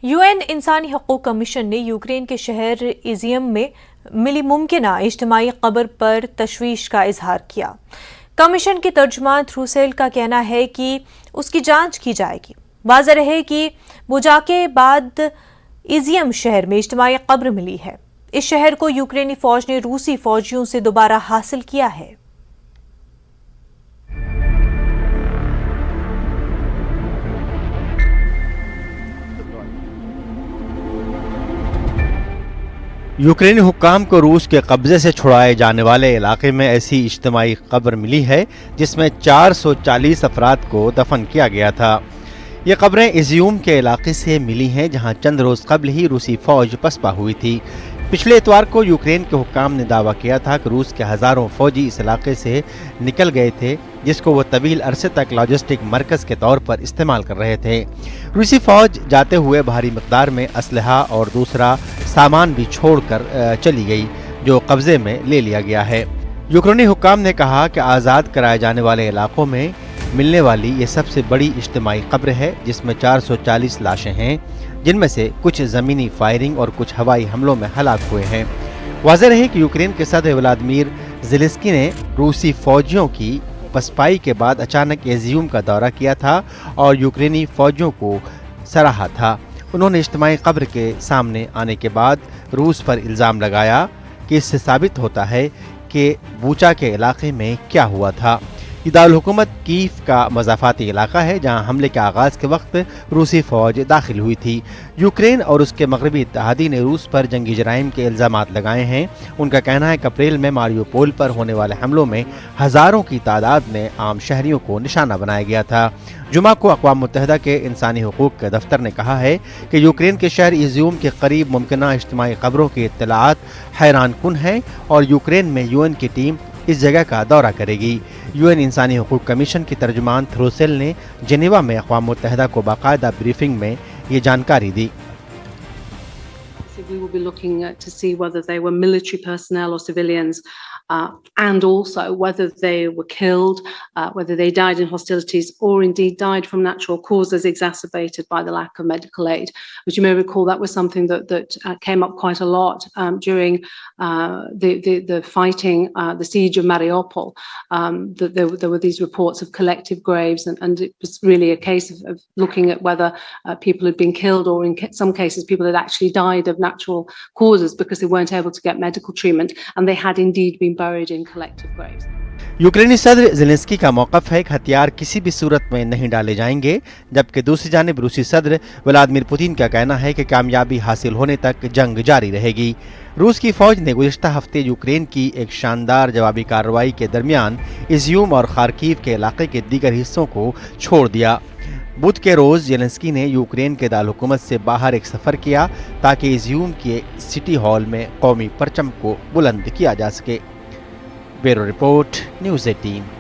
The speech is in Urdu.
UN انسانی حقوق کمیشن نے یوکرین کے شہر ایزیم میں ملی ممکنہ اجتماعی قبر پر تشویش کا اظہار کیا۔ کمیشن کے ترجمان تھروسیل کا کہنا ہے کہ اس کی جانچ کی جائے گی۔ واضح رہے کہ بوجا کے بعد ایزیم شہر میں اجتماعی قبر ملی ہے۔ اس شہر کو یوکرینی فوج نے روسی فوجیوں سے دوبارہ حاصل کیا ہے۔ یوکرینی حکام کو روس کے قبضے سے چھڑائے جانے والے علاقے میں ایسی اجتماعی قبر ملی ہے جس میں 440 افراد کو دفن کیا گیا تھا۔ یہ قبریں ایزیوم کے علاقے سے ملی ہیں جہاں چند روز قبل ہی روسی فوج پسپا ہوئی تھی۔ پچھلے اتوار کو یوکرین کے حکام نے دعویٰ کیا تھا کہ روس کے ہزاروں فوجی اس علاقے سے نکل گئے تھے جس کو وہ طویل عرصے تک لاجسٹک مرکز کے طور پر استعمال کر رہے تھے۔ روسی فوج جاتے ہوئے بھاری مقدار میں اسلحہ اور دوسرا سامان بھی چھوڑ کر چلی گئی جو قبضے میں لے لیا گیا ہے۔ یوکرینی حکام نے کہا کہ آزاد کرائے جانے والے علاقوں میں ملنے والی یہ سب سے بڑی اجتماعی قبر ہے جس میں 440 لاشیں ہیں جن میں سے کچھ زمینی فائرنگ اور کچھ ہوائی حملوں میں ہلاک ہوئے ہیں۔ واضح رہے کہ یوکرین کے صدر ولادیمیر زیلنسکی نے روسی فوجیوں کی پسپائی کے بعد اچانک ایزیوم کا دورہ کیا تھا اور یوکرینی فوجیوں کو سراہا تھا۔ انہوں نے اجتماعی قبر کے سامنے آنے کے بعد روس پر الزام لگایا کہ اس سے ثابت ہوتا ہے کہ بوچا کے علاقے میں کیا ہوا تھا۔ یہ دارالحکومت کیف کا مضافاتی علاقہ ہے جہاں حملے کے آغاز کے وقت روسی فوج داخل ہوئی تھی۔ یوکرین اور اس کے مغربی اتحادی نے روس پر جنگی جرائم کے الزامات لگائے ہیں۔ ان کا کہنا ہے کہ اپریل میں ماریوپول پر ہونے والے حملوں میں ہزاروں کی تعداد میں عام شہریوں کو نشانہ بنایا گیا تھا۔ جمعہ کو اقوام متحدہ کے انسانی حقوق کے دفتر نے کہا ہے کہ یوکرین کے شہر ایزیوم کے قریب ممکنہ اجتماعی قبروں کی اطلاعات حیران کن ہیں اور یوکرین میں UN کی ٹیم اس جگہ کا دورہ کرے گی۔ UN انسانی حقوق کمیشن کی ترجمان تھروسیل نے جنیوا میں اقوام متحدہ کو باقاعدہ بریفنگ میں یہ جانکاری دی۔ We will be looking to see whether they were military personnel or civilians, and also whether they were killed, whether they died in hostilities or indeed died from natural causes exacerbated by the lack of medical aid. As you may recall, that was something that came up quite a lot during the fighting, the siege of Mariupol. That there were these reports of collective graves, and it was really a case of looking at whether people had been killed or in some cases people had actually died of natural causes because they weren't able to get medical treatment and they had indeed been buried in collective graves. یوکرینی صدر زیلنسکی کا موقف ہے کہ ہتھیار کسی بھی صورت میں نہیں ڈالے جائیں گے، جبکہ دوسری جانب روسی صدر ولادیمیر پوتین کا کہنا ہے کہ کامیابی حاصل ہونے تک جنگ جاری رہے گی۔ روس کی فوج نے گزشتہ ہفتے یوکرین کی ایک شاندار جوابی کارروائی کے درمیان ایزیوم اور خارکیو کے علاقے کے دیگر حصوں کو چھوڑ دیا۔ بدھ کے روز زیلنسکی نے یوکرین کے دارالحکومت سے باہر ایک سفر کیا تاکہ ایزیوم کے سٹی ہال میں قومی پرچم کو بلند کیا جا سکے۔ Bureau report, news 18۔